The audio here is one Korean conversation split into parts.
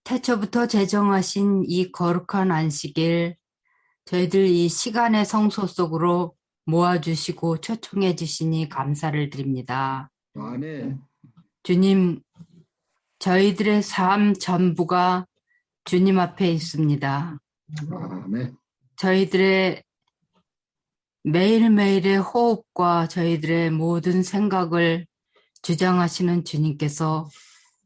태초부터 제정하신 이 거룩한 안식일, 저희들 이 시간의 성소 속으로 모아주시고 초청해 주시니 감사를 드립니다. 아멘. 주님, 저희들의 삶 전부가 주님 앞에 있습니다. 아멘. 저희들의 매일매일의 호흡과 저희들의 모든 생각을 주장하시는 주님께서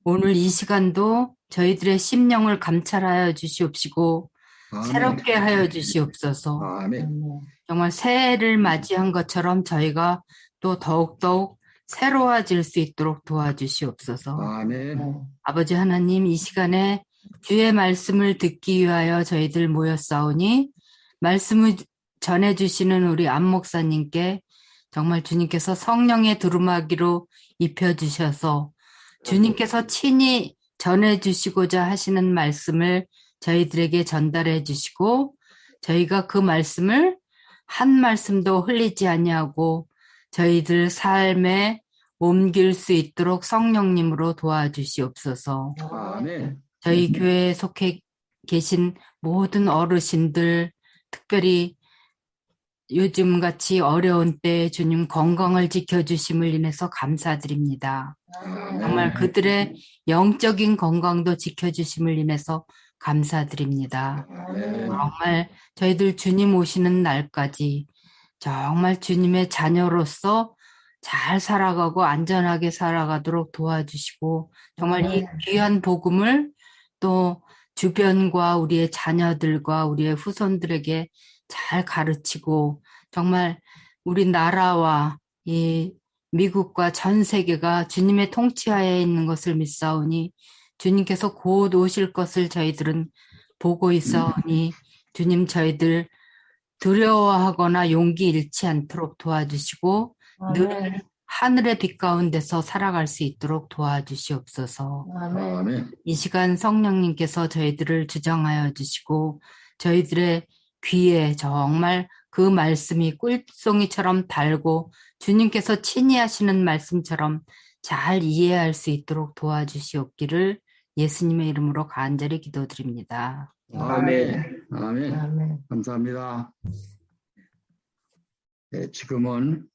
오늘 이 시간도 저희들의 심령을 감찰하여 주시옵시고 아멘. 새롭게 하여 주시옵소서. 아멘. 정말 새해를 맞이한 것처럼 저희가 또 더욱더욱 새로워질 수 있도록 도와주시옵소서. 아멘. 아버지 하나님, 이 시간에 주의 말씀을 듣기 위하여 저희들 모였사오니 말씀을 전해주시는 우리 안 목사님께 정말 주님께서 성령의 두루마기로 입혀주셔서 주님께서 친히 전해주시고자 하시는 말씀을 저희들에게 전달해 주시고 저희가 그 말씀을 한 말씀도 흘리지 아니하고 저희들 삶에 옮길 수 있도록 성령님으로 도와주시옵소서. 아멘. 저희 교회에 속해 계신 모든 어르신들, 특별히 요즘같이 어려운 때 주님 건강을 지켜주심을 인해서 감사드립니다. 정말 그들의 영적인 건강도 지켜주심을 인해서 감사드립니다. 정말 저희들 주님 오시는 날까지 정말 주님의 자녀로서 잘 살아가고 안전하게 살아가도록 도와주시고 정말 이 귀한 복음을 또 주변과 우리의 자녀들과 우리의 후손들에게 잘 가르치고 정말 우리 나라와 이 미국과 전 세계가 주님의 통치하에 있는 것을 믿사오니 주님께서 곧 오실 것을 저희들은 보고 있사오니 주님 저희들 두려워하거나 용기 잃지 않도록 도와주시고 늘 하늘의 빛 가운데서 살아갈 수 있도록 도와주시옵소서. 아멘. 이 시간 성령님께서 저희들을 주장하여 주시고 저희들의 귀에 정말 그 말씀이 꿀송이처럼 달고 주님께서 친히 하시는 말씀처럼 잘 이해할 수 있도록 도와주시옵기를 예수님의 이름으로 간절히 기도드립니다. 아멘. 아멘. 감사합니다. 네, 지금은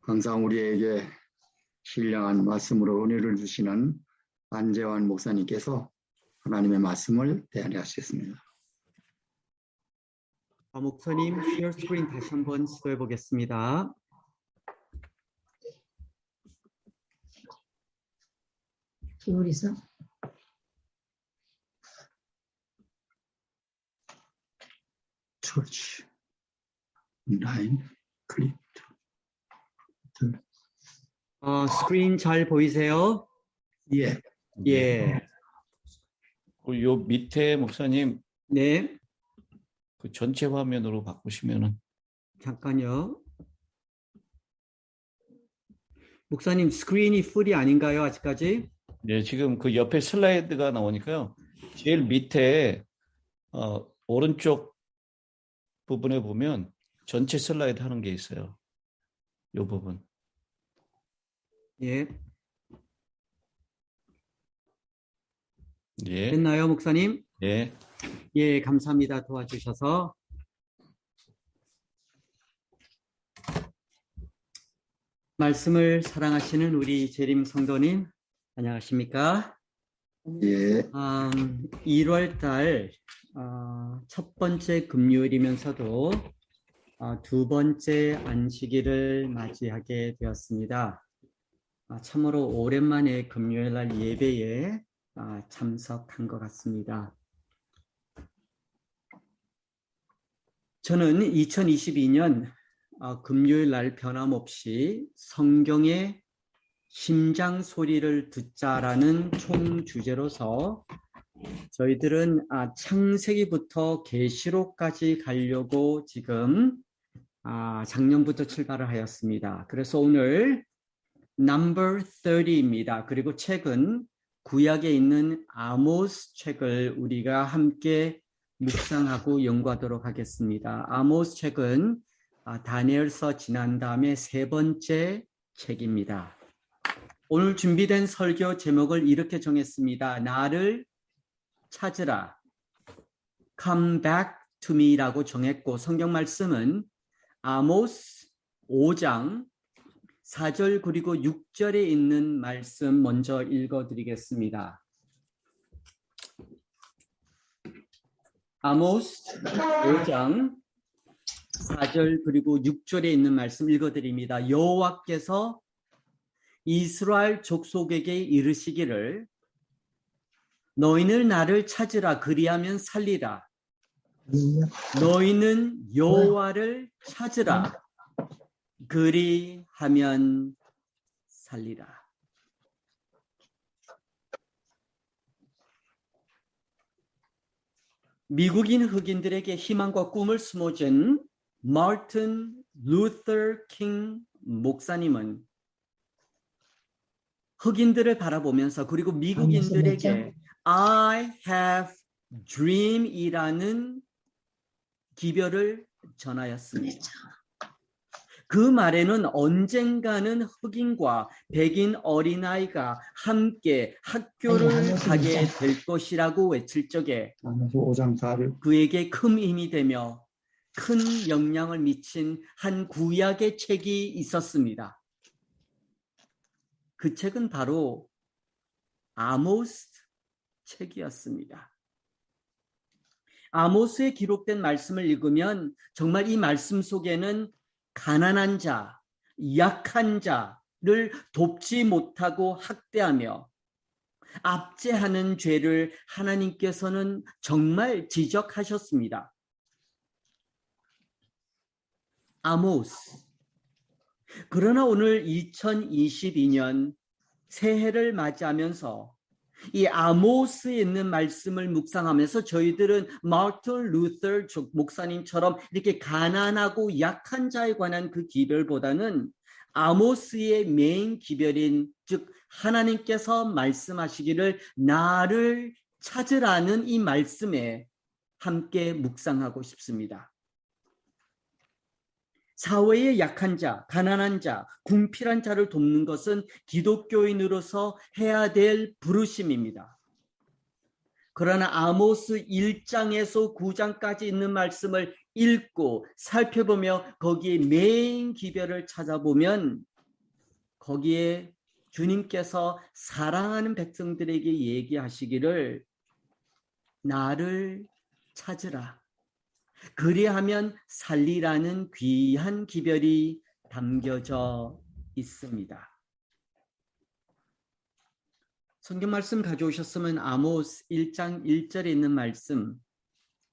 항상 우리에게 신령한 말씀으로 은혜를 주시는 안재환 목사님께서 하나님의 말씀을 대언하시겠습니다. 목사님, 쉐어 스크린 다시 한번 시도해 보겠습니다. 기울이서 Church line click. 스크린 잘 보이세요? 예. 예. 요 밑에 목사님 네. 그 전체 화면으로 바꾸시면은 잠깐요. 목사님, 스크린이 풀이 아닌가요, 아직까지? 네, 지금 그 옆에 슬라이드가 나오니까요. 제일 밑에 오른쪽 부분에 보면 전체 슬라이드 하는 게 있어요. 요 부분. 예. 예. 됐나요, 목사님? 예. 예, 감사합니다. 도와주셔서. 말씀을 사랑하시는 우리 재림 성도님, 안녕하십니까? 예. 1월 달 첫 번째 금요일이면서도 두 번째 안식일을 맞이하게 되었습니다. 참으로 오랜만에 금요일 날 예배에 참석한 것 같습니다. 저는 2022년 금요일 날 변함없이 성경의 심장 소리를 듣자라는 총 주제로서 저희들은 창세기부터 계시록까지 가려고 지금 작년부터 출발을 하였습니다. 그래서 오늘 넘버 30입니다. 그리고 책은 구약에 있는 아모스 책을 우리가 함께 묵상하고 연구하도록 하겠습니다. 아모스 책은 다니엘서 지난 다음에 세 번째 책입니다. 오늘 준비된 설교 제목을 이렇게 정했습니다. 나를 찾으라. Come back to me라고 정했고 성경 말씀은 아모스 5장 4절 그리고 6절에 있는 말씀 먼저 읽어드리겠습니다. 아모스 5장 4절 그리고 6절에 있는 말씀 읽어드립니다. 여호와께서 이스라엘 족속에게 이르시기를 너희는 나를 찾으라 그리하면 살리라. 너희는 여호와를 찾으라 그리하면 살리라. 미국인 흑인들에게 희망과 꿈을 심어준 마틴 루터 킹 목사님은 흑인들을 바라보면서 그리고 미국인들에게 I have dream이라는 기별을 전하였습니다. 그 말에는 언젠가는 흑인과 백인 어린아이가 함께 학교를 가게 될 것이라고 외칠 적에 아모스 5장 4절. 그에게 큰 힘이 되며 큰 영향을 미친 한 구약의 책이 있었습니다. 그 책은 바로 아모스 책이었습니다. 아모스에 기록된 말씀을 읽으면 정말 이 말씀 속에는 가난한 자, 약한 자를 돕지 못하고 학대하며 압제하는 죄를 하나님께서는 정말 지적하셨습니다. 아모스. 그러나 오늘 2022년 새해를 맞이하면서 이 아모스에 있는 말씀을 묵상하면서 저희들은 마틴 루터 목사님처럼 이렇게 가난하고 약한 자에 관한 그 기별보다는 아모스의 메인 기별인 즉 하나님께서 말씀하시기를 나를 찾으라는 이 말씀에 함께 묵상하고 싶습니다. 사회의 약한 자, 가난한 자, 궁핍한 자를 돕는 것은 기독교인으로서 해야 될 부르심입니다. 그러나 아모스 1장에서 9장까지 있는 말씀을 읽고 살펴보며 거기에 메인 기별을 찾아보면 거기에 주님께서 사랑하는 백성들에게 얘기하시기를 나를 찾으라. 그리하면 살리라는 귀한 기별이 담겨져 있습니다. 성경 말씀 가져오셨으면 아모스 1장 1절에 있는 말씀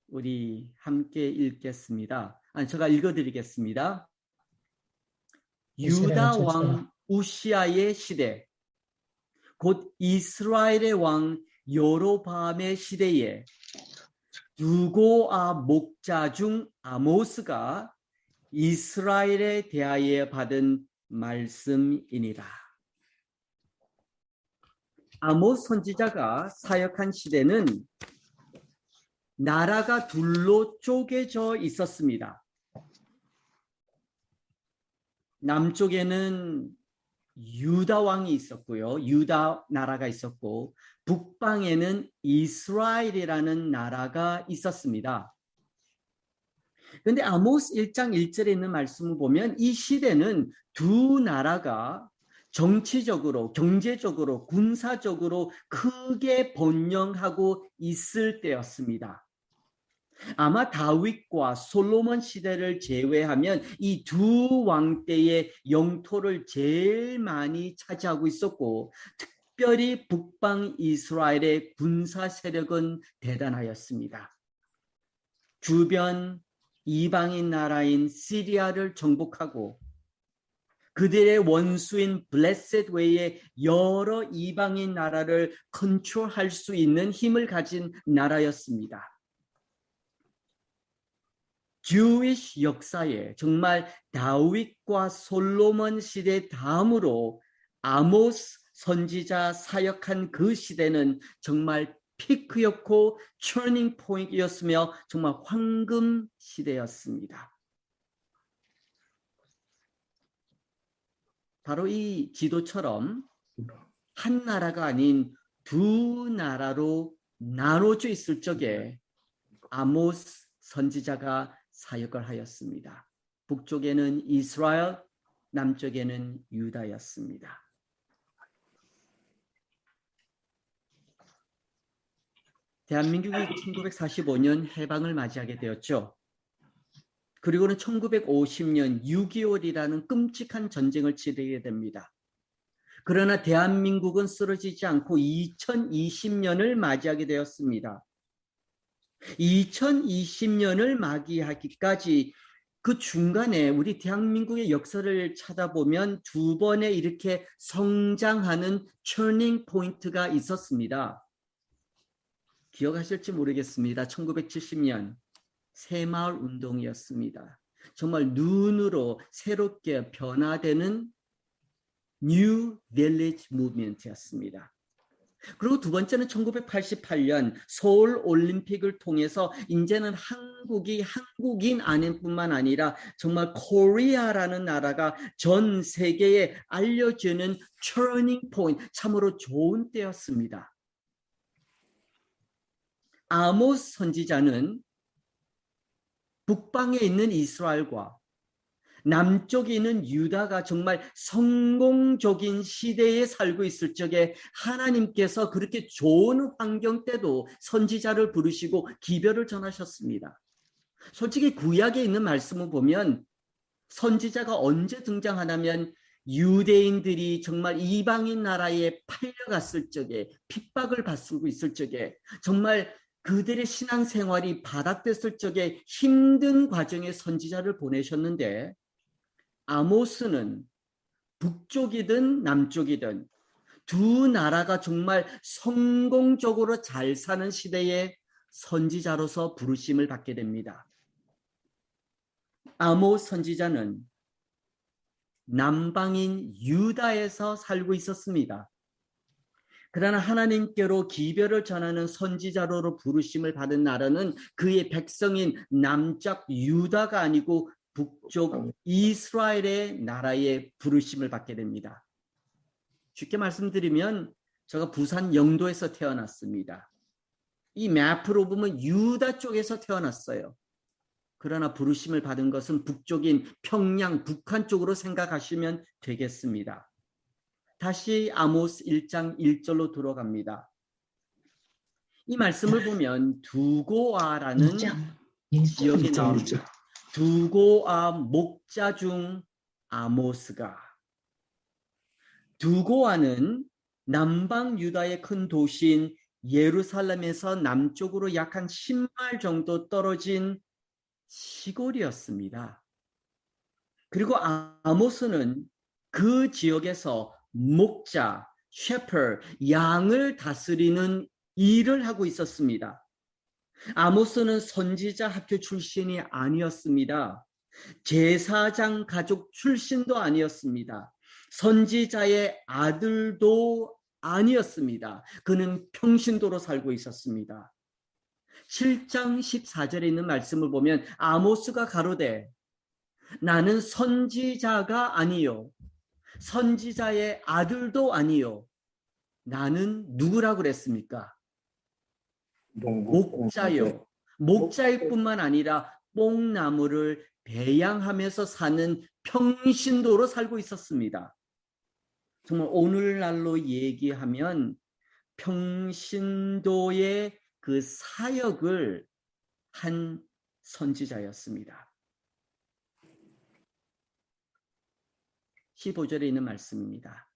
우리 함께 읽겠습니다. 제가 읽어드리겠습니다. 유다 왕 우시아의 시대 곧 이스라엘의 왕 여로보암의 시대에 두고아 목자 중 아모스가 이스라엘에 대하여 받은 말씀이니라. 아모스 선지자가 사역한 시대는 나라가 둘로 쪼개져 있었습니다. 남쪽에는 유다 왕이 있었고요. 유다 나라가 있었고 북방에는 이스라엘이라는 나라가 있었습니다. 그런데 아모스 1장 1절에 있는 말씀을 보면 이 시대는 두 나라가 정치적으로, 경제적으로, 군사적으로 크게 번영하고 있을 때였습니다. 아마 다윗과 솔로몬 시대를 제외하면 이 두 왕 때의 영토를 제일 많이 차지하고 있었고 특별히 북방 이스라엘의 군사 세력은 대단하였습니다. 주변 이방인 나라인 시리아를 정복하고 그들의 원수인 블레셋 외에 여러 이방인 나라를 컨트롤할 수 있는 힘을 가진 나라였습니다. 주이시 역사에 정말 다윗과 솔로몬 시대 다음으로 아모스 선지자 사역한 그 시대는 정말 피크였고 터닝 포인트였으며 정말 황금 시대였습니다. 바로 이 지도처럼 한 나라가 아닌 두 나라로 나눠져 있을 적에 아모스 선지자가 사역을 하였습니다. 북쪽에는 이스라엘, 남쪽에는 유다였습니다. 대한민국이 1945년 해방을 맞이하게 되었죠. 그리고는 1950년 6.25이라는 끔찍한 전쟁을 치르게 됩니다. 그러나 대한민국은 쓰러지지 않고 2020년을 맞이하게 되었습니다. 2020년을 맞이하기까지 그 중간에 우리 대한민국의 역사를 찾아보면 두 번의 이렇게 성장하는 터닝 포인트가 있었습니다. 기억하실지 모르겠습니다. 1970년 새마을 운동이었습니다. 정말 눈으로 새롭게 변화되는 New Village Movement였습니다. 그리고 두 번째는 1988년 서울 올림픽을 통해서 이제는 한국이 한국인 아닌뿐만 아니라 정말 코리아라는 나라가 전 세계에 알려지는 터닝 포인트, 참으로 좋은 때였습니다. 아모스 선지자는 북방에 있는 이스라엘과 남쪽에 있는 유다가 정말 성공적인 시대에 살고 있을 적에 하나님께서 그렇게 좋은 환경 때도 선지자를 부르시고 기별을 전하셨습니다. 솔직히 구약에 있는 말씀을 보면 선지자가 언제 등장하냐면 유대인들이 정말 이방인 나라에 팔려갔을 적에, 핍박을 받고 있을 적에, 정말 그들의 신앙생활이 바닥됐을 적에 힘든 과정에 선지자를 보내셨는데, 아모스는 북쪽이든 남쪽이든 두 나라가 정말 성공적으로 잘 사는 시대에 선지자로서 부르심을 받게 됩니다. 아모스 선지자는 남방인 유다에서 살고 있었습니다. 그러나 하나님께로 기별을 전하는 선지자로 부르심을 받은 나라는 그의 백성인 남쪽 유다가 아니고 북쪽 이스라엘의 나라에 부르심을 받게 됩니다. 쉽게 말씀드리면 제가 부산 영도에서 태어났습니다. 이 맵으로 보면 유다 쪽에서 태어났어요. 그러나 부르심을 받은 것은 북쪽인 평양, 북한 쪽으로 생각하시면 되겠습니다. 다시 아모스 1장 1절로 들어갑니다. 이 말씀을 보면 두고아라는 지역이 나옵니다. 두고아 목자 중 아모스가. 두고아는 남방 유다의 큰 도시인 예루살렘에서 남쪽으로 약 한 10마일 정도 떨어진 시골이었습니다. 그리고 아모스는 그 지역에서 목자, 셰퍼, 양을 다스리는 일을 하고 있었습니다. 아모스는 선지자 학교 출신이 아니었습니다. 제사장 가족 출신도 아니었습니다. 선지자의 아들도 아니었습니다. 그는 평신도로 살고 있었습니다. 7장 14절에 있는 말씀을 보면 아모스가 가로되 나는 선지자가 아니요 선지자의 아들도 아니요 나는 누구라고 그랬습니까? 목자요. 목자일 뿐만 아니라 뽕나무를 배양하면서 사는 평신도로 살고 있었습니다. 정말 오늘날로 얘기하면 평신도의 그 사역을 한 선지자였습니다. 15절에 있는 말씀입니다.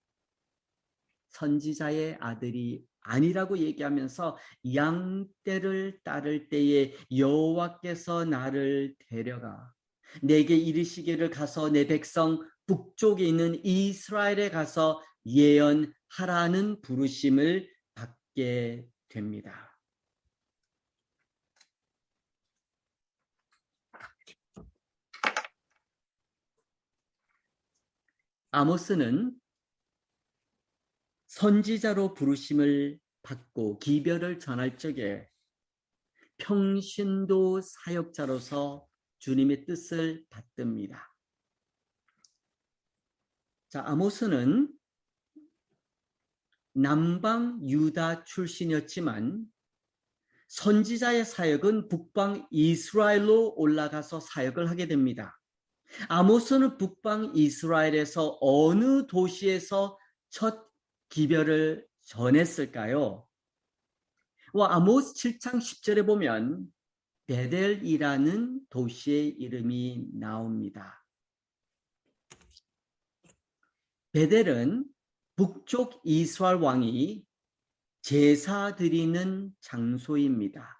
선지자의 아들이 아니라고 얘기하면서 양떼를 따를 때에 여호와께서 나를 데려가 내게 이르시기를 가서 내 백성 북쪽에 있는 이스라엘에 가서 예언하라는 부르심을 받게 됩니다. 아모스는 선지자로 부르심을 받고 기별을 전할 적에 평신도 사역자로서 주님의 뜻을 받듭니다. 자, 아모스는 남방 유다 출신이었지만 선지자의 사역은 북방 이스라엘로 올라가서 사역을 하게 됩니다. 아모스는 북방 이스라엘에서 어느 도시에서 첫 기별을 전했을까요? 아모스 7장 10절에 보면 베델이라는 도시의 이름이 나옵니다. 베델은 북쪽 이스라엘 왕이 제사 드리는 장소입니다.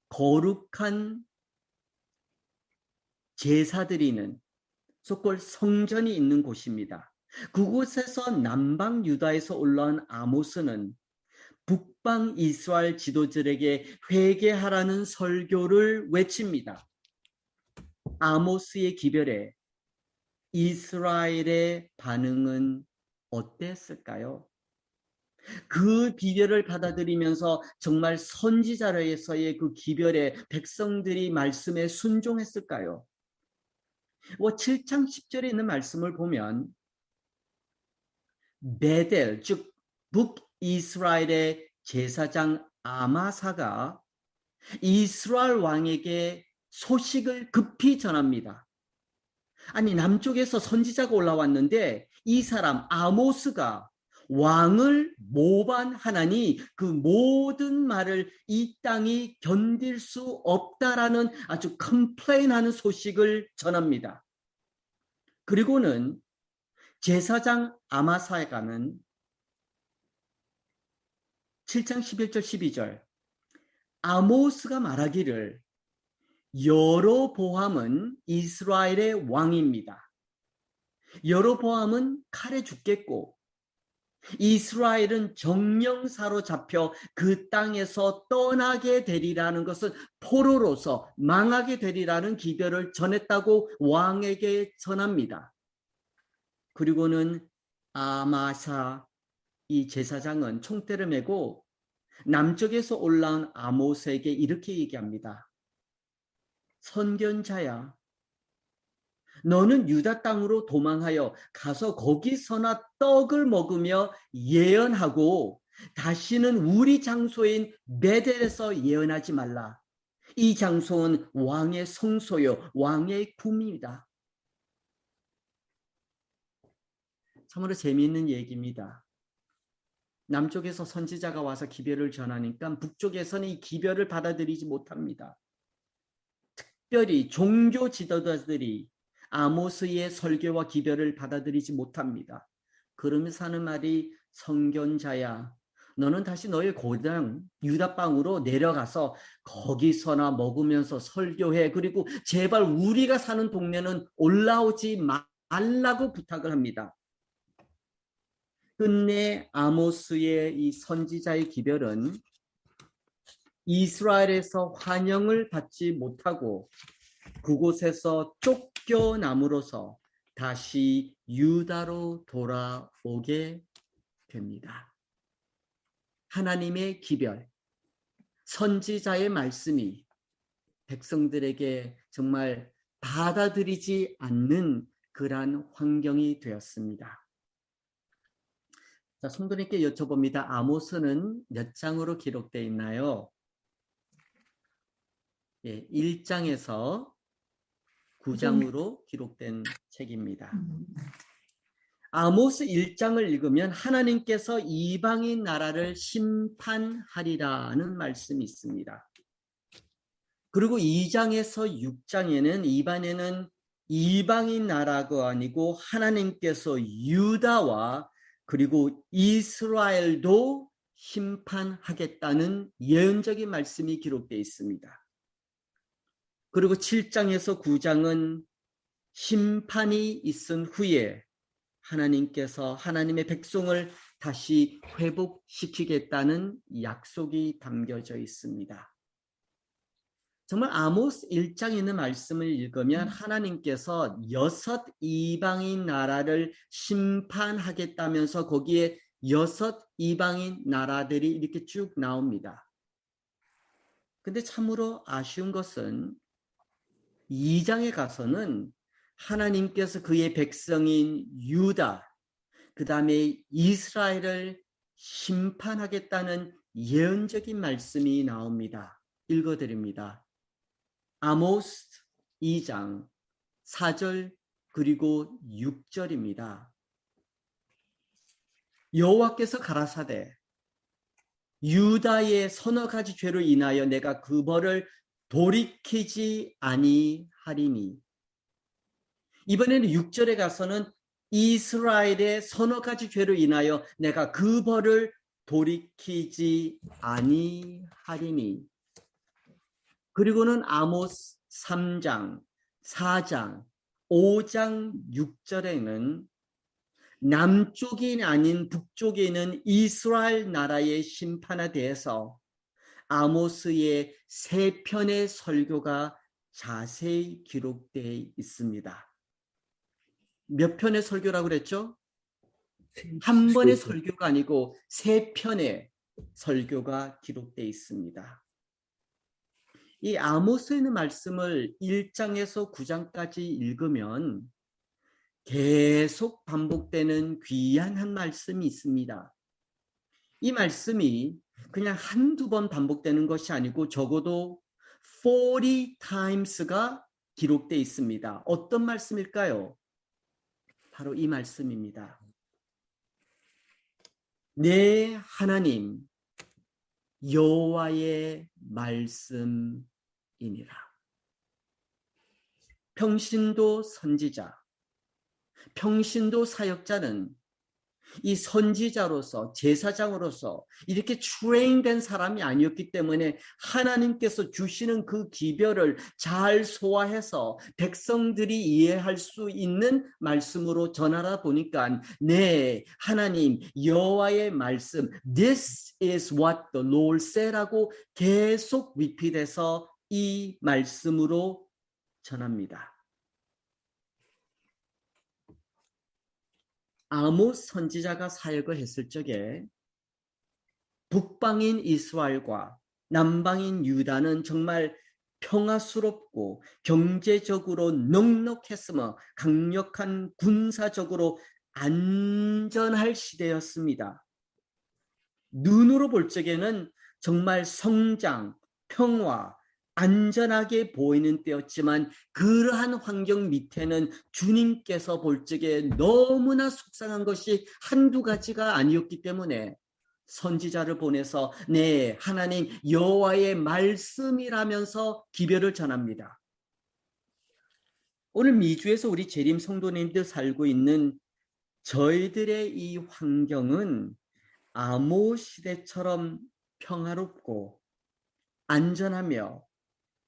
거룩한 제사 드리는 소꼴 성전이 있는 곳입니다. 그곳에서 남방 유다에서 올라온 아모스는 북방 이스라엘 지도자들에게 회개하라는 설교를 외칩니다. 아모스의 기별에 이스라엘의 반응은 어땠을까요? 그 기별을 받아들이면서 정말 선지자로서의 그 기별에 백성들이 말씀에 순종했을까요? 7장 10절에 있는 말씀을 보면 베델, 즉 북이스라엘의 제사장 아마사가 이스라엘 왕에게 소식을 급히 전합니다. 아니, 남쪽에서 선지자가 올라왔는데 이 사람 아모스가 왕을 모반하나니 그 모든 말을 이 땅이 견딜 수 없다라는 아주 컴플레인하는 소식을 전합니다. 그리고는 제사장 아마사가는 7장 11절 12절 아모스가 말하기를 여로보암은 이스라엘의 왕입니다. 여로보암은 칼에 죽겠고 이스라엘은 정령사로 잡혀 그 땅에서 떠나게 되리라는 것은 포로로서 망하게 되리라는 기별을 전했다고 왕에게 전합니다. 그리고는 아마사 이 제사장은 총대를 메고 남쪽에서 올라온 아모스에게 이렇게 얘기합니다. 선견자야, 너는 유다 땅으로 도망하여 가서 거기서나 떡을 먹으며 예언하고 다시는 우리 장소인 베델에서 예언하지 말라. 이 장소는 왕의 성소요 왕의 궁입니다. 참으로 재미있는 얘기입니다. 남쪽에서 선지자가 와서 기별을 전하니까 북쪽에서는 이 기별을 받아들이지 못합니다. 특별히 종교 지도자들이 아모스의 설교와 기별을 받아들이지 못합니다. 그러면서 하는 말이 선견자야, 너는 다시 너의 고장 유다 땅으로 내려가서 거기서나 먹으면서 설교해. 그리고 제발 우리가 사는 동네는 올라오지 말라고 부탁을 합니다. 끝내 아모스의 이 선지자의 기별은 이스라엘에서 환영을 받지 못하고 그곳에서 쫓겨남으로써 다시 유다로 돌아오게 됩니다. 하나님의 기별, 선지자의 말씀이 백성들에게 정말 받아들이지 않는 그러한 환경이 되었습니다. 자, 성도님께 여쭤봅니다. 아모스는 몇 장으로 기록되어 있나요? 1장에서 9장으로 기록된 책입니다. 아모스 1장을 읽으면 하나님께서 이방인 나라를 심판하리라는 말씀이 있습니다. 그리고 2장에서 6장에는 이번에는 이방인 나라가 아니고 하나님께서 유다와 그리고 이스라엘도 심판하겠다는 예언적인 말씀이 기록되어 있습니다. 그리고 7장에서 9장은 심판이 있은 후에 하나님께서 하나님의 백성을 다시 회복시키겠다는 약속이 담겨져 있습니다. 정말 아모스 1장에 있는 말씀을 읽으면 하나님께서 6 이방인 나라를 심판하겠다면서 거기에 6 이방인 나라들이 이렇게 쭉 나옵니다. 근데 참으로 아쉬운 것은 2장에 가서는 하나님께서 그의 백성인 유다, 그 다음에 이스라엘을 심판하겠다는 예언적인 말씀이 나옵니다. 읽어드립니다. 아모스 2장 4절 그리고 6절입니다. 여호와께서 가라사대 유다의 서너 가지 죄로 인하여 내가 그 벌을 돌이키지 아니하리니. 이번에는 6절에 가서는 이스라엘의 서너 가지 죄로 인하여 내가 그 벌을 돌이키지 아니하리니. 그리고는 아모스 3장, 4장, 5장, 6절에는 남쪽이 아닌 북쪽에 있는 이스라엘 나라의 심판에 대해서 아모스의 3편의 설교가 자세히 기록되어 있습니다. 몇 편의 설교라고 그랬죠? 한 번의 설교가 아니고 3편의 설교가 기록되어 있습니다. 이 아모스에 있는 말씀을 1장에서 9장까지 읽으면 계속 반복되는 귀한 한 말씀이 있습니다. 이 말씀이 그냥 한두 번 반복되는 것이 아니고 적어도 40 times가 기록되어 있습니다. 어떤 말씀일까요? 바로 이 말씀입니다. 내 하나님 여호와의 말씀이니라. 평신도 선지자, 평신도 사역자는 이 선지자로서 제사장으로서 이렇게 트레인된 사람이 아니었기 때문에 하나님께서 주시는 그 기별을 잘 소화해서 백성들이 이해할 수 있는 말씀으로 전하다 보니까 네, 하나님 여호와의 말씀 This is what the Lord said라고 계속 리핏해서 이 말씀으로 전합니다. 아모스 선지자가 사역을 했을 적에 북방인 이스라엘과 남방인 유다는 정말 평화스럽고 경제적으로 넉넉했으며 강력한 군사적으로 안전할 시대였습니다. 눈으로 볼 적에는 정말 성장, 평화, 안전하게 보이는 때였지만 그러한 환경 밑에는 주님께서 볼 적에 너무나 속상한 것이 한두 가지가 아니었기 때문에 선지자를 보내서 네, 하나님 여호와의 말씀이라면서 기별을 전합니다. 오늘 미주에서 우리 재림 성도님들 살고 있는 저희들의 이 환경은 아모 시대처럼 평화롭고 안전하며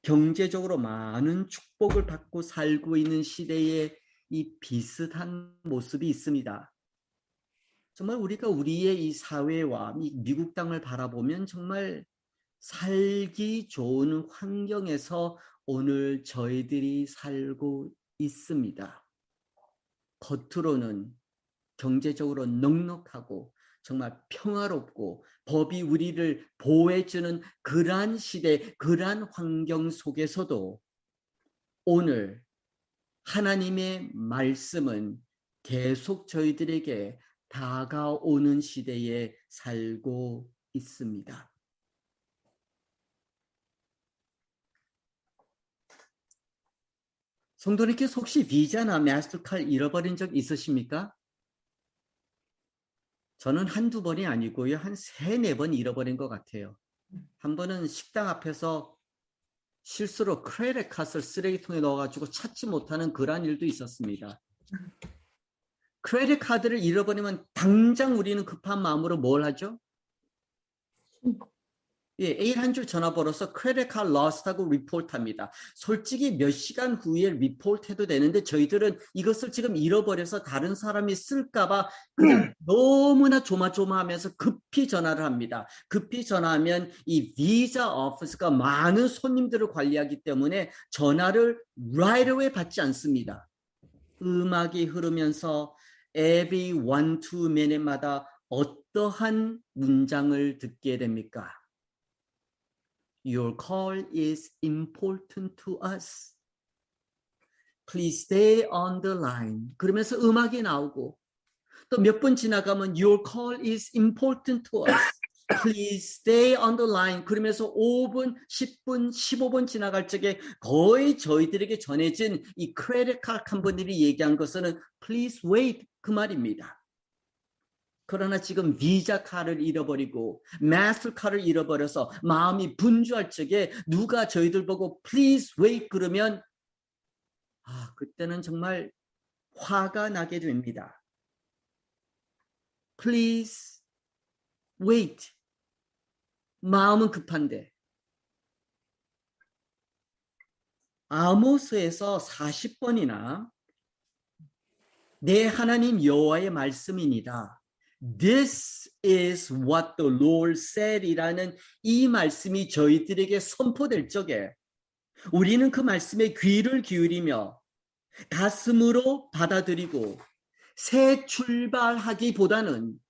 경제적으로 많은 축복을 받고 살고 있는 시대에 이 비슷한 모습이 있습니다. 정말 우리가 우리의 이 사회와 이 미국 땅을 바라보면 정말 살기 좋은 환경에서 오늘 저희들이 살고 있습니다. 겉으로는 경제적으로 넉넉하고 정말 평화롭고 법이 우리를 보호해주는 그러한 시대, 그러한 환경 속에서도 오늘 하나님의 말씀은 계속 저희들에게 다가오는 시대에 살고 있습니다. 성도님께서 혹시 비자나 마스터카드 잃어버린 적 있으십니까? 저는 한두 번이 아니고요. 한 3-4번 잃어버린 것 같아요. 한 번은 식당 앞에서 실수로 크레딧 카드를 쓰레기통에 넣어가지고 찾지 못하는 그런 일도 있었습니다. 크레딧 카드를 잃어버리면 당장 우리는 급한 마음으로 뭘 하죠? 예, A 한 줄 전화 걸어서 크레딧 카드 lost하고 리포트합니다. 솔직히 몇 시간 후에 리포트해도 되는데 저희들은 이것을 지금 잃어버려서 다른 사람이 쓸까봐 그냥 너무나 조마조마하면서 급히 전화를 합니다. 급히 전화하면 이 비자 오피스가 많은 손님들을 관리하기 때문에 전화를 right away 받지 않습니다. 음악이 흐르면서 every 1-2 minute마다 어떠한 문장을 듣게 됩니까? Your call is important to us. Please stay on the line. 그러면서 음악이 나오고 또 몇 번 지나가면 Your call is important to us. Please stay on the line. 그러면서 5분, 10분, 15분 지나갈 적에 거의 저희들에게 전해진 이 크레딧 카드 컴퍼니들이 얘기한 것은 Please wait 그 말입니다. 그러나 지금 비자 카드를 잃어버리고 마스터 카드를 잃어버려서 마음이 분주할 적에 누가 저희들 보고 Please wait 그러면 그때는 정말 화가 나게 됩니다. Please wait. 마음은 급한데. 아모스에서 40번이나 내 하나님 여호와의 말씀이니라. This is what the Lord said 이라는 이 말씀이 저희들에게 선포될 적에 우리는 그 말씀에 귀를 기울이며 가슴으로 받아들이고 새 출발하기보다는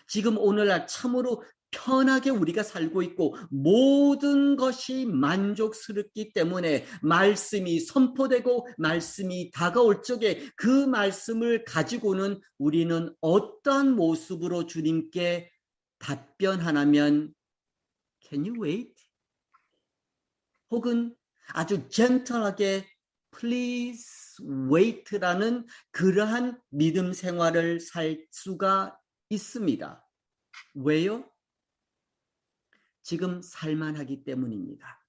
지금 오늘날 참으로 편하게 우리가 살고 있고 모든 것이 만족스럽기 때문에 말씀이 선포되고 말씀이 다가올 적에 그 말씀을 가지고는 우리는 어떠한 모습으로 주님께 답변하냐면 Can you wait? 혹은 아주 젠틀하게 Please wait라는 그러한 믿음 생활을 살 수가 있습니다. 왜요? 지금 살만하기 때문입니다.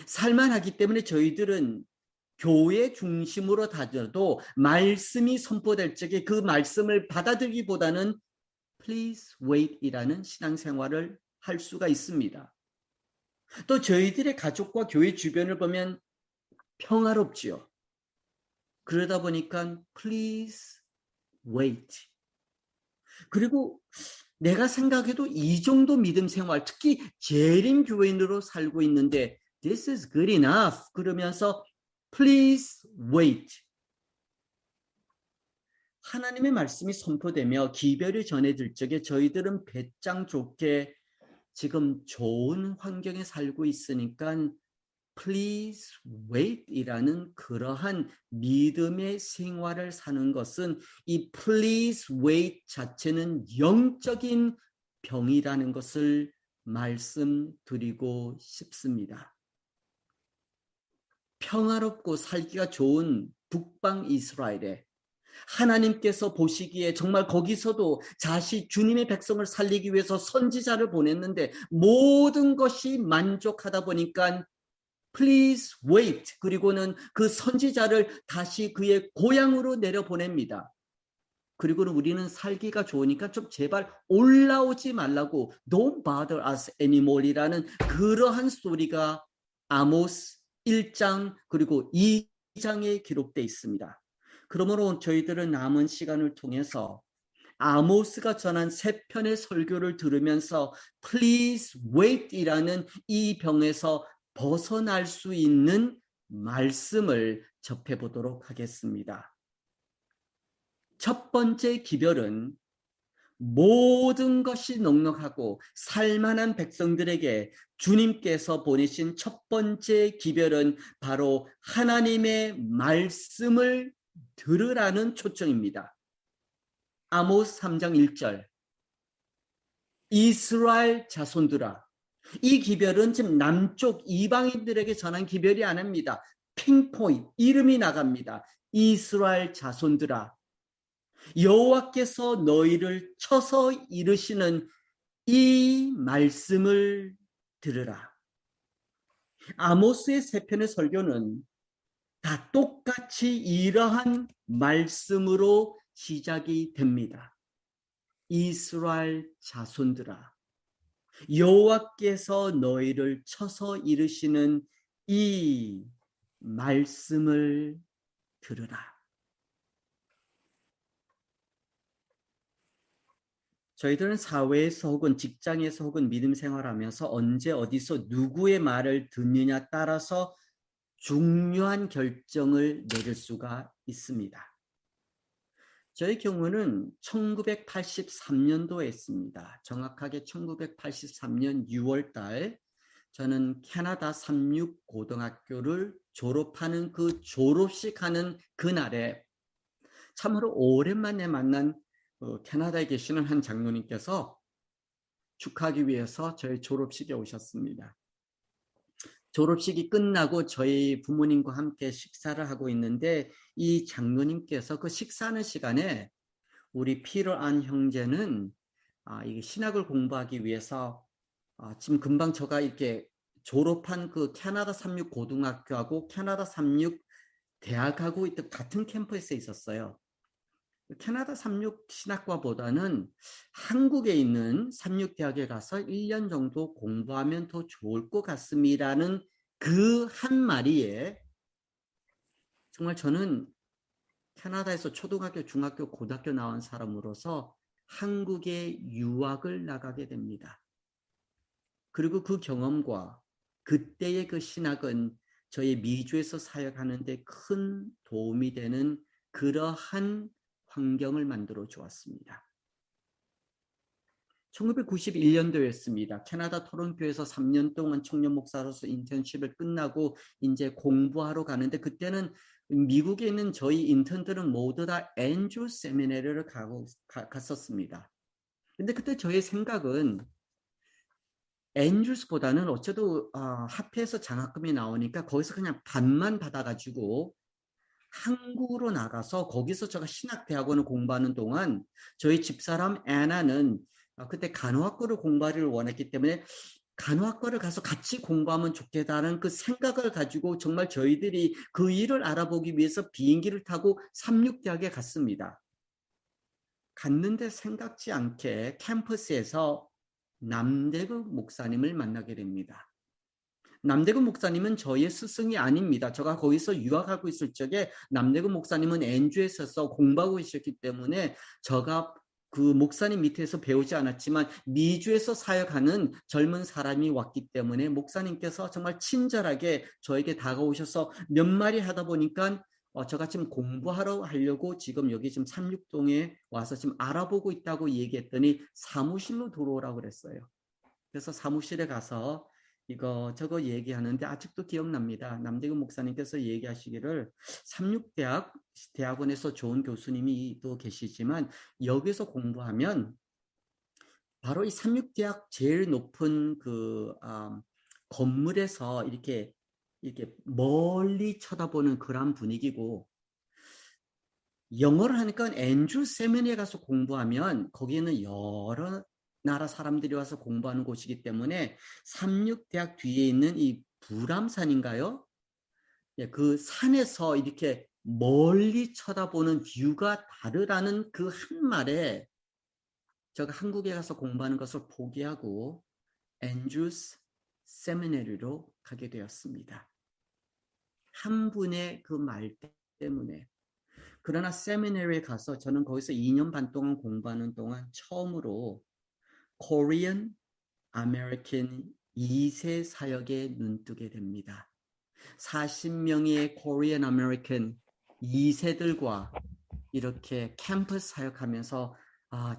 살만하기 때문에 저희들은 교회 중심으로 다져도 말씀이 선포될 적에 그 말씀을 받아들이기보다는 Please wait이라는 신앙생활을 할 수가 있습니다. 또 저희들의 가족과 교회 주변을 보면 평화롭지요. 그러다 보니까 Please wait. 그리고 내가 생각해도 이 정도 믿음 생활, 특히 재림 교인으로 살고 있는데 This is good enough. 그러면서 Please wait. 하나님의 말씀이 선포되며 기별이 전해질 적에 저희들은 배짱 좋게 지금 좋은 환경에 살고 있으니까 Please wait 이라는 그러한 믿음의 생활을 사는 것은 이 Please wait 자체는 영적인 병이라는 것을 말씀드리고 싶습니다. 평화롭고 살기가 좋은 북방 이스라엘에 하나님께서 보시기에 정말 거기서도 주님의 백성을 살리기 위해서 선지자를 보냈는데 모든 것이 만족하다 보니까 Please wait. 그리고는 그 선지자를 다시 그의 고향으로 내려보냅니다. 그리고는 우리는 살기가 좋으니까 좀 제발 올라오지 말라고 Don't bother us anymore 이라는 그러한 스토리가 아모스 1장 그리고 2장에 기록되어 있습니다. 그러므로 저희들은 남은 시간을 통해서 아모스가 전한 3편의 설교를 들으면서 Please wait 이라는 이 병에서 벗어날 수 있는 말씀을 접해보도록 하겠습니다. 첫 번째 기별은 모든 것이 넉넉하고 살만한 백성들에게 주님께서 보내신 첫 번째 기별은 바로 하나님의 말씀을 들으라는 초청입니다. 아모스 3장 1절 이스라엘 자손들아 이 기별은 지금 남쪽 이방인들에게 전한 기별이 아닙니다. 핑포인트 이름이 나갑니다. 이스라엘 자손들아 여호와께서 너희를 쳐서 이르시는 이 말씀을 들으라. 아모스의 3편의 설교는 다 똑같이 이러한 말씀으로 시작이 됩니다. 이스라엘 자손들아 여호와께서 너희를 쳐서 이르시는 이 말씀을 들으라. 저희들은 사회에서 혹은 직장에서 혹은 믿음 생활하면서 언제 어디서 누구의 말을 듣느냐 따라서 중요한 결정을 내릴 수가 있습니다. 저의 경우는 1983년도에 했습니다. 정확하게 1983년 6월 달 저는 캐나다 36고등학교를 졸업하는 그 졸업식 하는 그날에 참으로 오랜만에 만난 캐나다에 계시는 한 장로님께서 축하하기 위해서 저희 졸업식에 오셨습니다. 졸업식이 끝나고 저희 부모님과 함께 식사를 하고 있는데 이 장로님께서 그 식사하는 시간에 우리 피터 안 형제는 이게 신학을 공부하기 위해서 지금 금방 제가 이렇게 졸업한 그 캐나다 삼육 고등학교하고 캐나다 삼육 대학하고 같은 캠퍼스에 있었어요. 캐나다 삼육 신학과보다는 한국에 있는 삼육대학에 가서 1년 정도 공부하면 더 좋을 것 같습니다는 그 한 마리에 정말 저는 캐나다에서 초등학교, 중학교, 고등학교 나온 사람으로서 한국에 유학을 나가게 됩니다. 그리고 그 경험과 그때의 그 신학은 저희 미주에서 사역하는 데 큰 도움이 되는 그러한 환경을 만들어 주었습니다. 1991년도였습니다. 캐나다 토론토에서 3년 동안 청년 목사로서 인턴십을 끝나고 이제 공부하러 가는데 그때는 미국에 있는 저희 인턴들은 모두 다 앤드루 세미나리를 갔었습니다. 근데 그때 저의 생각은 앤드루스보다는 어째도 합해서 장학금이 나오니까 거기서 그냥 반만 받아가지고 한국으로 나가서 거기서 제가 신학대학원을 공부하는 동안 저희 집사람 애나는 그때 간호학과를 공부하기를 원했기 때문에 간호학과를 가서 같이 공부하면 좋겠다는 그 생각을 가지고 정말 저희들이 그 일을 알아보기 위해서 비행기를 타고 삼육대학에 갔습니다. 갔는데 생각지 않게 캠퍼스에서 남대구 목사님을 만나게 됩니다. 남대구 목사님은 저의 스승이 아닙니다. 제가 거기서 유학하고 있을 적에 남대구 목사님은 앤주에서 공부하고 있었기 때문에 제가 그 목사님 밑에서 배우지 않았지만 미주에서 사역하는 젊은 사람이 왔기 때문에 목사님께서 정말 친절하게 저에게 다가오셔서 몇 마리 하다 보니까 제가 지금 공부하러 하려고 지금 여기 지금 삼육동에 와서 지금 알아보고 있다고 얘기했더니 사무실로 들어오라고 그랬어요. 그래서 사무실에 가서 이거 저거 얘기하는데 아직도 기억납니다. 남대구 목사님께서 얘기하시기를 삼육대학원에서 좋은 교수님이 또 계시지만 여기서 공부하면 바로 이 삼육대학 제일 높은 그 건물에서 이렇게 멀리 쳐다보는 그런 분위기고 영어를 하니까 앤드루 세미나리에 가서 공부하면 거기에는 여러 나라 사람들이 와서 공부하는 곳이기 때문에 삼육대학 뒤에 있는 이 불암산인가요? 그 산에서 이렇게 멀리 쳐다보는 뷰가 다르다는 그 한 말에 제가 한국에 가서 공부하는 것을 포기하고 앤드루스 세미나리로 가게 되었습니다. 한 분의 그 말 때문에. 그러나 세미나리에 가서 저는 거기서 2년 반 동안 공부하는 동안 처음으로 Korean American 2세 사역에 눈뜨게 됩니다. 40명의 Korean American 2세들과 이렇게 캠퍼스 사역하면서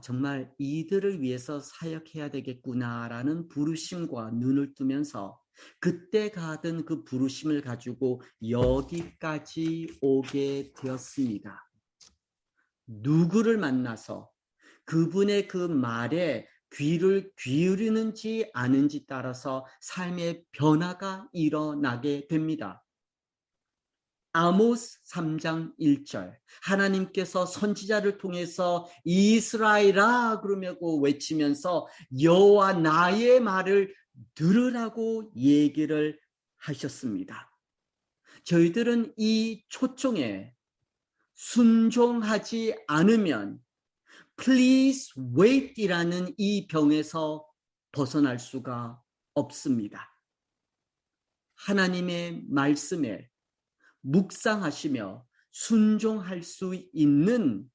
정말 이들을 위해서 사역해야 되겠구나라는 부르심과 눈을 뜨면서 그때 가던 그 부르심을 가지고 여기까지 오게 되었습니다. 누구를 만나서 그분의 그 말에 귀를 기울이는지 아는지 따라서 삶의 변화가 일어나게 됩니다. 아모스 3장 1절 하나님께서 선지자를 통해서 이스라엘아 그러고 외치면서 여호와 나의 말을 들으라고 얘기를 하셨습니다. 저희들은 이 초청에 순종하지 않으면 Please wait이라는 이 병에서 벗어날 수가 없습니다. 하나님의 말씀에 묵상하시며 순종할 수 있는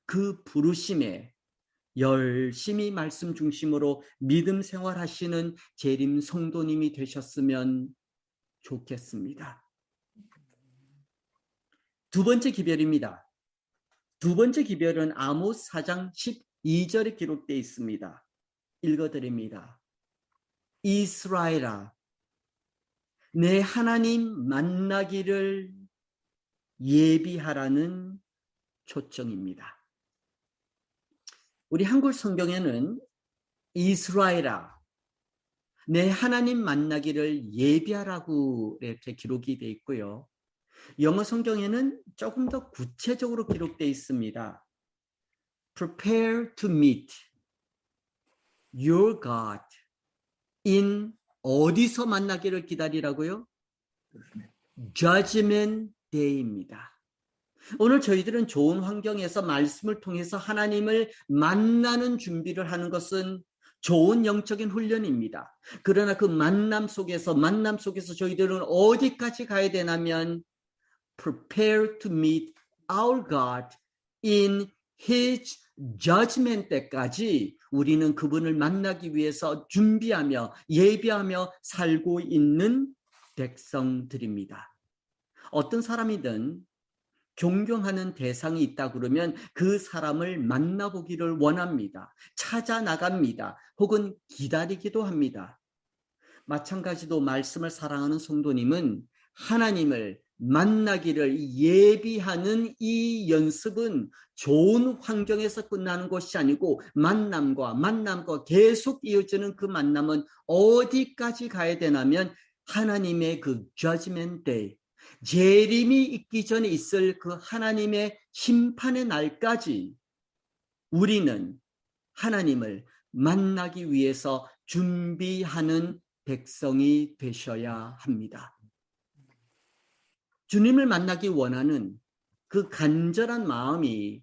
그 부르심에 열심히 말씀 중심으로 믿음 생활하시는 재림 성도님이 되셨으면 좋겠습니다. 두 번째 기별입니다. 두 번째 기별은 아모스 4장 12절에 기록되어 있습니다. 읽어드립니다. 이스라엘아, 내 하나님 만나기를 예비하라는 초청입니다. 우리 한글 성경에는 이스라엘아, 내 하나님 만나기를 예비하라고 이렇게 기록이 되어 있고요. 영어 성경에는 조금 더 구체적으로 기록되어 있습니다. Prepare to meet your God in 어디서 만나기를 기다리라고요? Judgment Day입니다. 오늘 저희들은 좋은 환경에서 말씀을 통해서 하나님을 만나는 준비를 하는 것은 좋은 영적인 훈련입니다. 그러나 그 만남 속에서 저희들은 어디까지 가야 되냐면 prepare to meet our God in His judgment 때까지 우리는 그분을 만나기 위해서 준비하며 예비하며 살고 있는 백성들입니다. 어떤 사람이든 존경하는 대상이 있다 그러면 그 사람을 만나보기를 원합니다. 찾아 나갑니다. 혹은 기다리기도 합니다. 마찬가지로 말씀을 사랑하는 성도님은 하나님을 만나기를 예비하는 이 연습은 좋은 환경에서 끝나는 것이 아니고 만남과 계속 이어지는 그 만남은 어디까지 가야 되냐면 하나님의 그 judgment day, 재림이 있기 전에 있을 그 하나님의 심판의 날까지 우리는 하나님을 만나기 위해서 준비하는 백성이 되셔야 합니다. 주님을 만나기 원하는 그 간절한 마음이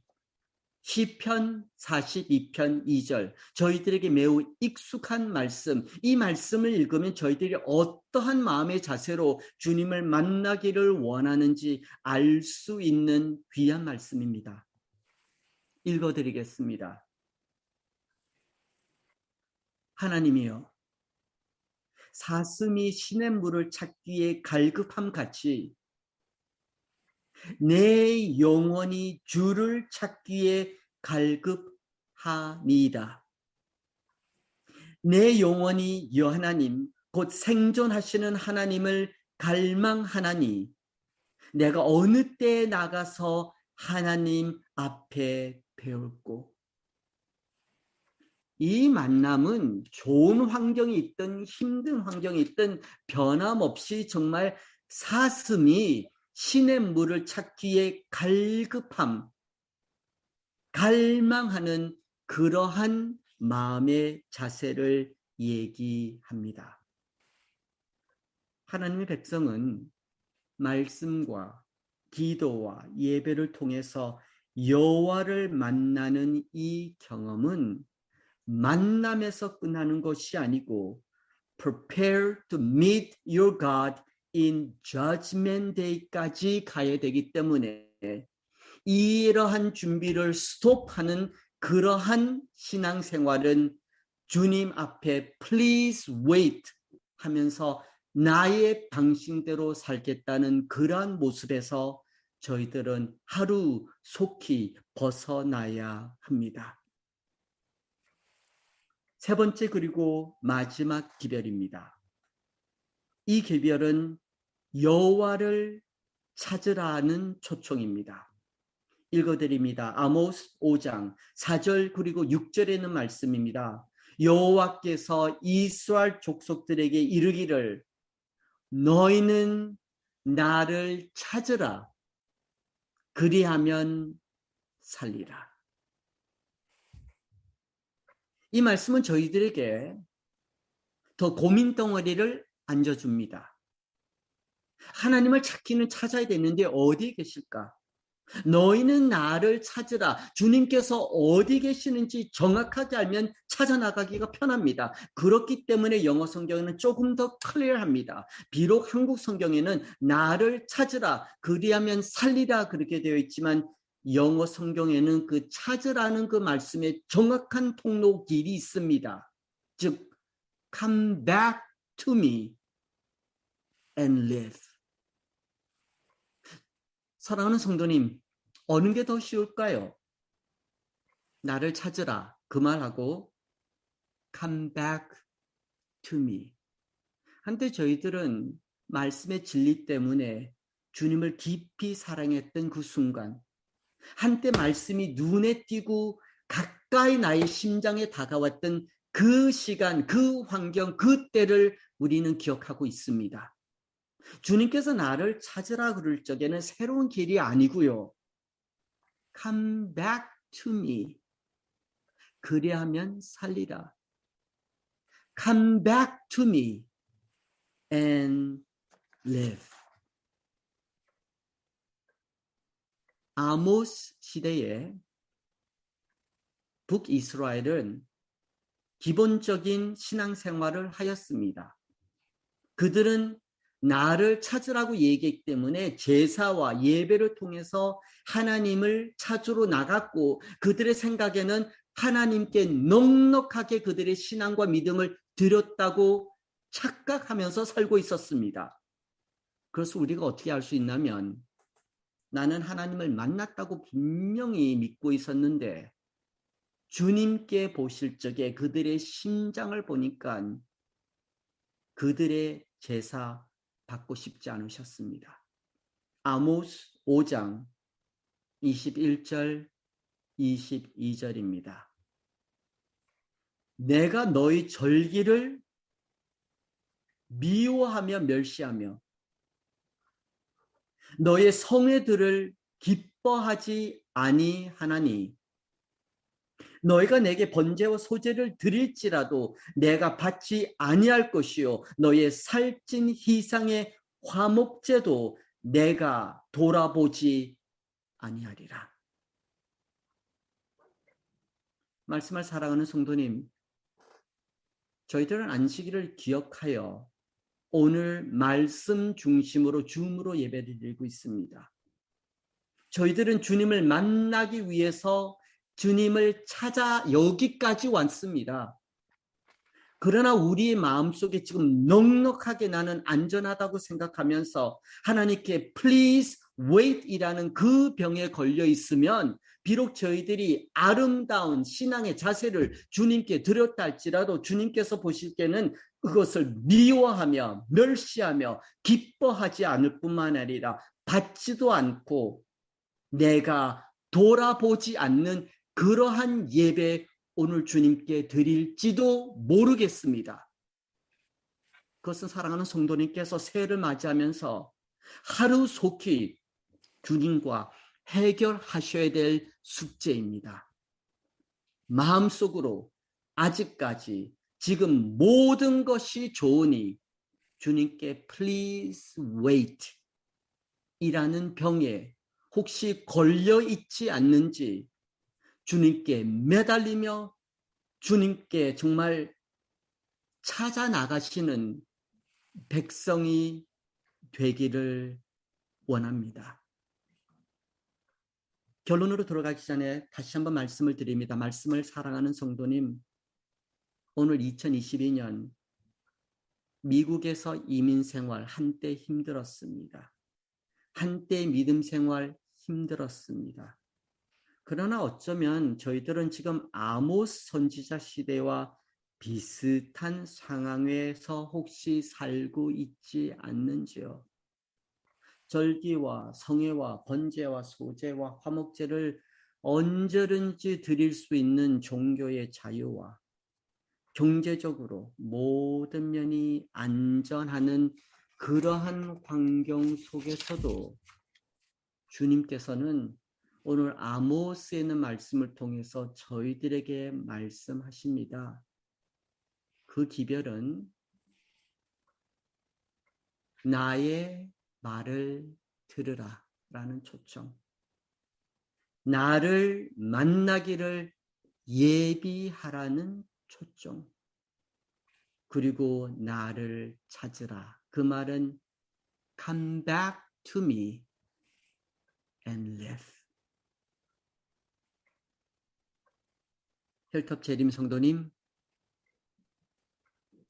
시편 42편 2절, 저희들에게 매우 익숙한 말씀, 이 말씀을 읽으면 저희들이 어떠한 마음의 자세로 주님을 만나기를 원하는지 알 수 있는 귀한 말씀입니다. 읽어드리겠습니다. 하나님이여, 사슴이 시냇물을 찾기에 갈급함 같이 내 영혼이 주를 찾기에 갈급하니이다. 내 영혼이 여하나님 곧 생존하시는 하나님을 갈망하나니 내가 어느 때에 나가서 하나님 앞에 배울고. 이 만남은 좋은 환경이 있든 힘든 환경이 있든 변함없이 정말 사슴이 신의 물을 찾기에 갈급함, 갈망하는 그러한 마음의 자세를 얘기합니다. 하나님의 백성은 말씀과 기도와 예배를 통해서 여호와를 만나는 이 경험은 만남에서 끝나는 것이 아니고 prepare to meet your God in judgment day까지 가야 되기 때문에 이러한 준비를 스톱하는 그러한 신앙생활은 주님 앞에 please wait 하면서 나의 방식대로 살겠다는 그러한 모습에서 저희들은 하루 속히 벗어나야 합니다. 세 번째 그리고 마지막 기별입니다. 이 기별은 여호와를 찾으라는 초청입니다. 읽어드립니다. 아모스 5장 4절 그리고 6절에 있는 말씀입니다. 여호와께서 이스라엘 족속들에게 이르기를 너희는 나를 찾으라. 그리하면 살리라. 이 말씀은 저희들에게 더 고민 덩어리를 앉아줍니다. 하나님을 찾기는 찾아야 되는데 어디 계실까? 너희는 나를 찾으라. 주님께서 어디 계시는지 정확하게 알면 찾아나가기가 편합니다. 그렇기 때문에 영어 성경에는 조금 더 클리어합니다. 비록 한국 성경에는 나를 찾으라, 그리하면 살리라 그렇게 되어 있지만 영어 성경에는 그 찾으라는 그 말씀에 정확한 통로 길이 있습니다. 즉 come back to me and live. 사랑하는 성도님, 어느 게 더 쉬울까요? 나를 찾으라 그 말하고 come back to me. 한때 저희들은 말씀의 진리 때문에 주님을 깊이 사랑했던 그 순간, 한때 말씀이 눈에 띄고 가까이 나의 심장에 다가왔던 그 시간, 그 환경, 그 때를 우리는 기억하고 있습니다. 주님께서 나를 찾으라 그럴 적에는 새로운 길이 아니고요. Come back to me. 그리하면 살리라. Come back to me and live. 아모스 시대에 북이스라엘은 기본적인 신앙생활을 하였습니다. 그들은 나를 찾으라고 얘기했기 때문에 제사와 예배를 통해서 하나님을 찾으러 나갔고 그들의 생각에는 하나님께 넉넉하게 그들의 신앙과 믿음을 드렸다고 착각하면서 살고 있었습니다. 그래서 우리가 어떻게 알 수 있냐면 나는 하나님을 만났다고 분명히 믿고 있었는데 주님께 보실 적에 그들의 심장을 보니까 그들의 제사 받고 싶지 않으셨습니다. 아모스 5장 21절 22절입니다. 내가 너희 절기를 미워하며 멸시하며 너의 성회들을 기뻐하지 아니하나니 너희가 내게 번제와 소제를 드릴지라도 내가 받지 아니할 것이요 너의 살찐 희상의 화목제도 내가 돌아보지 아니하리라. 말씀을 사랑하는 성도님, 저희들은 안식일을 기억하여 오늘 말씀 중심으로 줌으로 예배를 드리고 있습니다. 저희들은 주님을 만나기 위해서 주님을 찾아 여기까지 왔습니다. 그러나 우리의 마음속에 지금 넉넉하게 나는 안전하다고 생각하면서 하나님께 please wait 이라는 그 병에 걸려 있으면 비록 저희들이 아름다운 신앙의 자세를 주님께 드렸다 할지라도 주님께서 보실 때는 그것을 미워하며 멸시하며 기뻐하지 않을 뿐만 아니라 받지도 않고 내가 돌아보지 않는 그러한 예배 오늘 주님께 드릴지도 모르겠습니다. 그것은 사랑하는 성도님께서 새해를 맞이하면서 하루속히 주님과 해결하셔야 될 숙제입니다. 마음속으로 아직까지 지금 모든 것이 좋으니 주님께 please wait 이라는 병에 혹시 걸려 있지 않는지 주님께 매달리며 주님께 정말 찾아 나가시는 백성이 되기를 원합니다. 결론으로 들어가기 전에 다시 한번 말씀을 드립니다. 말씀을 사랑하는 성도님, 오늘 2022년 미국에서 이민 생활 한때 힘들었습니다. 한때 믿음 생활 힘들었습니다. 그러나 어쩌면 저희들은 지금 아모스 선지자 시대와 비슷한 상황에서 혹시 살고 있지 않는지요? 절기와 성회와 번제와 소제와 화목제를 언제든지 드릴 수 있는 종교의 자유와 경제적으로 모든 면이 안전하는 그러한 환경 속에서도 주님께서는 오늘 아모스에 있는 말씀을 통해서 저희들에게 말씀하십니다. 그 기별은 나의 말을 들으라 라는 초청. 나를 만나기를 예비하라는 초청. 그리고 나를 찾으라. 그 말은 come back to me and live. 힐톱 재림 성도님,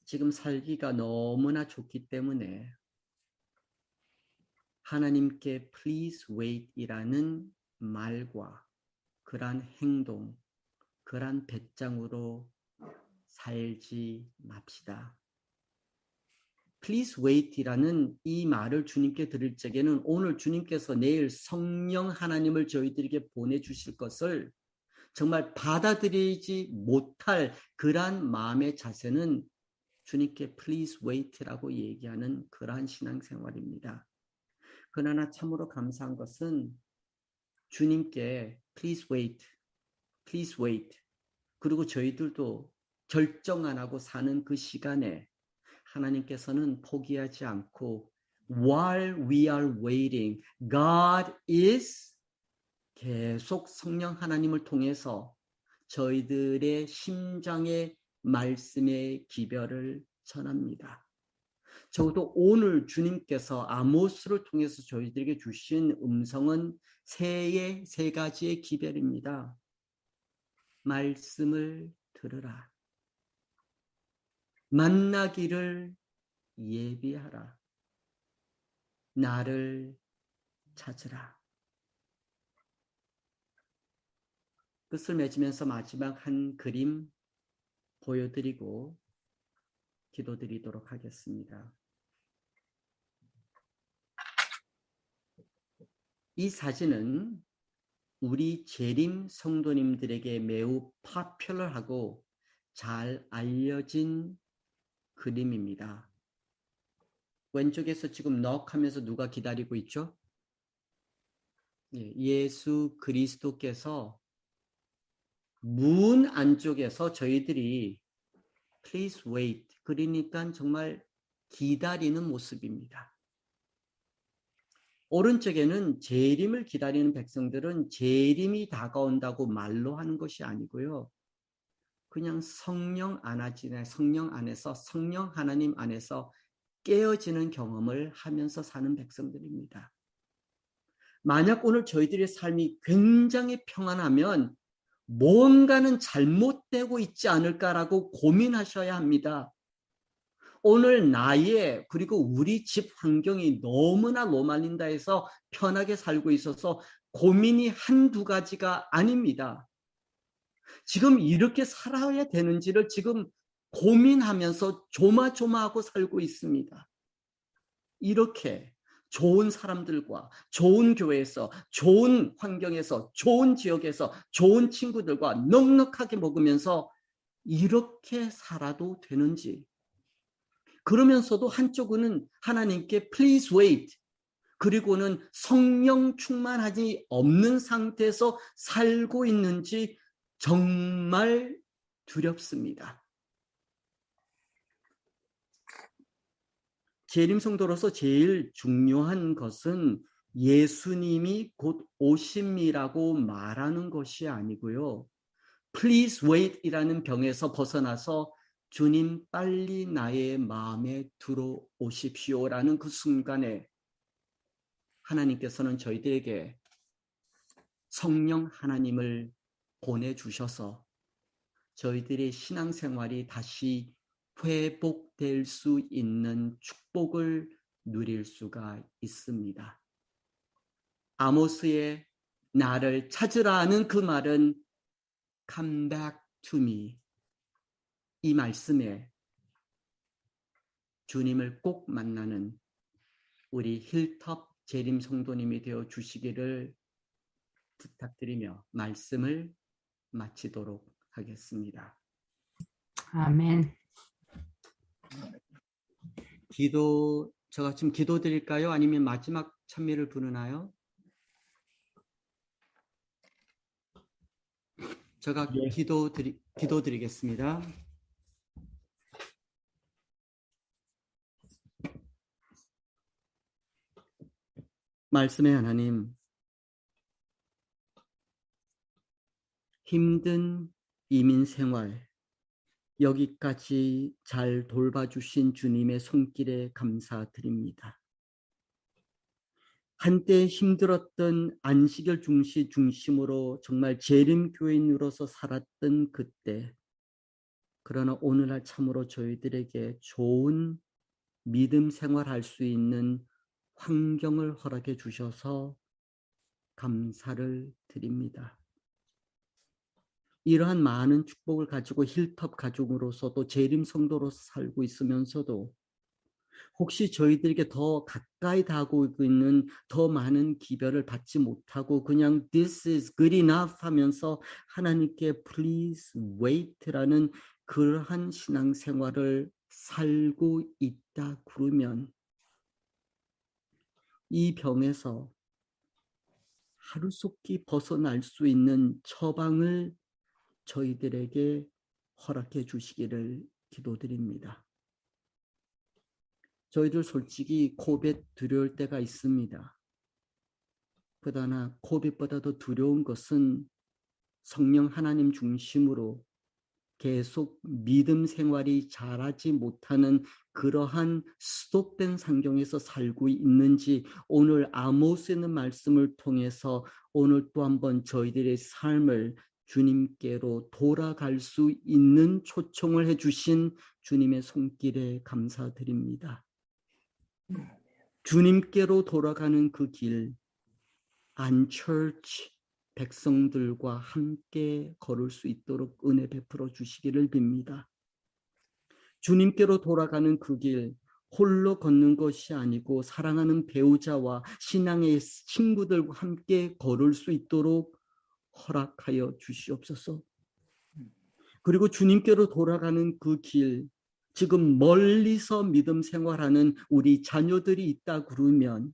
지금 살기가 너무나 좋기 때문에 하나님께 please wait 이라는 말과 그러한 행동, 그러한 배짱으로 살지 맙시다. Please wait이라는 이 말을 주님께 드릴 적에는 오늘 주님께서 내일 성령 하나님을 저희들에게 보내주실 것을 정말 받아들이지 못할 그러한 마음의 자세는 주님께 please wait라고 얘기하는 그러한 신앙생활입니다. 그러나 참으로 감사한 것은 주님께 please wait, please wait. 그리고 저희들도 결정 안 하고 사는 그 시간에 하나님께서는 포기하지 않고 while we are waiting, God is 계속 성령 하나님을 통해서 저희들의 심장의 말씀의 기별을 전합니다. 적어도 오늘 주님께서 아모스를 통해서 저희들에게 주신 음성은 세 가지의 기별입니다. 말씀을 들으라. 만나기를 예비하라. 나를 찾으라. 끝을 맺으면서 마지막 한 그림 보여드리고 기도드리도록 하겠습니다. 이 사진은 우리 재림 성도님들에게 매우 파퓰러하고 잘 알려진 그림입니다. 왼쪽에서 지금 넉하면서 누가 기다리고 있죠? 예수 그리스도께서 문 안쪽에서 저희들이 please wait 그러니까 정말 기다리는 모습입니다. 오른쪽에는 재림을 기다리는 백성들은 재림이 다가온다고 말로 하는 것이 아니고요. 그냥 성령 안에서 성령 하나님 안에서 깨어지는 경험을 하면서 사는 백성들입니다. 만약 오늘 저희들의 삶이 굉장히 평안하면 뭔가는 잘못되고 있지 않을까라고 고민하셔야 합니다. 오늘 나의 그리고 우리 집 환경이 너무나 로말린다 해서 편하게 살고 있어서 고민이 한두 가지가 아닙니다. 지금 이렇게 살아야 되는지를 지금 고민하면서 조마조마하고 살고 있습니다. 이렇게 좋은 사람들과 좋은 교회에서 좋은 환경에서 좋은 지역에서 좋은 친구들과 넉넉하게 먹으면서 이렇게 살아도 되는지, 그러면서도 한쪽은 하나님께 please wait, 그리고는 성령 충만하지 없는 상태에서 살고 있는지 정말 두렵습니다. 재림 성도로서 제일 중요한 것은 예수님이 곧 오심이라고 말하는 것이 아니고요. Please wait이라는 병에서 벗어나서 주님 빨리 나의 마음에 들어오십시오라는 그 순간에 하나님께서는 저희들에게 성령 하나님을 보내주셔서 저희들의 신앙생활이 다시 회복될 수 있는 축복을 누릴 수가 있습니다. 아모스의 나를 찾으라 하는 그 말은 Come back to me. 이 말씀에 주님을 꼭 만나는 우리 힐톱 재림 성도님이 되어 주시기를 부탁드리며 말씀을 마치도록 하겠습니다. 아멘. 제가 지금 기도 드릴까요? 아니면 마지막 찬미를 부르나요? 제가 기도 드리겠습니다. 말씀의 하나님, 힘든 이민 생활, 여기까지 잘 돌봐주신 주님의 손길에 감사드립니다. 한때 힘들었던 안식일 중심으로 정말 재림교인으로서 살았던 그때, 그러나 오늘날 참으로 저희들에게 좋은 믿음 생활할 수 있는 환경을 허락해 주셔서 감사를 드립니다. 이러한 많은 축복을 가지고 힐톱 가족으로서도 재림 성도로서 살고 있으면서도 혹시 저희들에게 더 가까이 다가오고 있는 더 많은 기별을 받지 못하고 그냥 this is good enough 하면서 하나님께 please wait라는 그러한 신앙생활을 살고 있다 그러면 이 병에서 하루속히 벗어날 수 있는 처방을 저희들에게 허락해 주시기를 기도드립니다. 저희들 솔직히 코빗 두려울 때가 있습니다. 그러나 코빗보다 더 두려운 것은 성령 하나님 중심으로 계속 믿음 생활이 잘하지 못하는 그러한 스톱된 상경에서 살고 있는지 오늘 아모스에 있는 말씀을 통해서 오늘 또 한번 저희들의 삶을 주님께로 돌아갈 수 있는 초청을 해주신 주님의 손길에 감사드립니다. 주님께로 돌아가는 그 길, 안처치 백성들과 함께 걸을 수 있도록 은혜 베풀어 주시기를 빕니다. 주님께로 돌아가는 그 길, 홀로 걷는 것이 아니고 사랑하는 배우자와 신앙의 친구들과 함께 걸을 수 있도록 허락하여 주시옵소서. 그리고 주님께로 돌아가는 그 길, 지금 멀리서 믿음 생활하는 우리 자녀들이 있다 그러면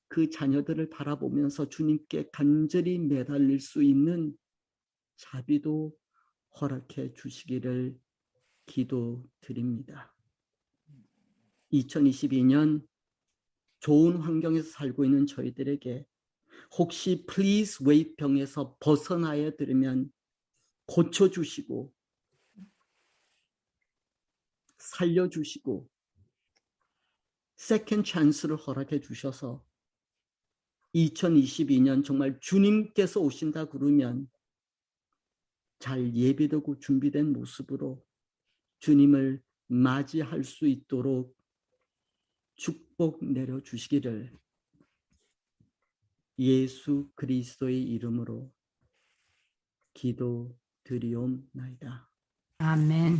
그 자녀들을 바라보면서 주님께 간절히 매달릴 수 있는 자비도 허락해 주시기를 기도드립니다. 2022년 좋은 환경에서 살고 있는 저희들에게 혹시 please wait 병에서 벗어나야 되면 고쳐주시고 살려주시고 세컨드 찬스를 허락해 주셔서 2022년 정말 주님께서 오신다 그러면 잘 예비되고 준비된 모습으로 주님을 맞이할 수 있도록 축복 내려주시기를 예수 그리스도의 이름으로 기도드리옵나이다. 아멘.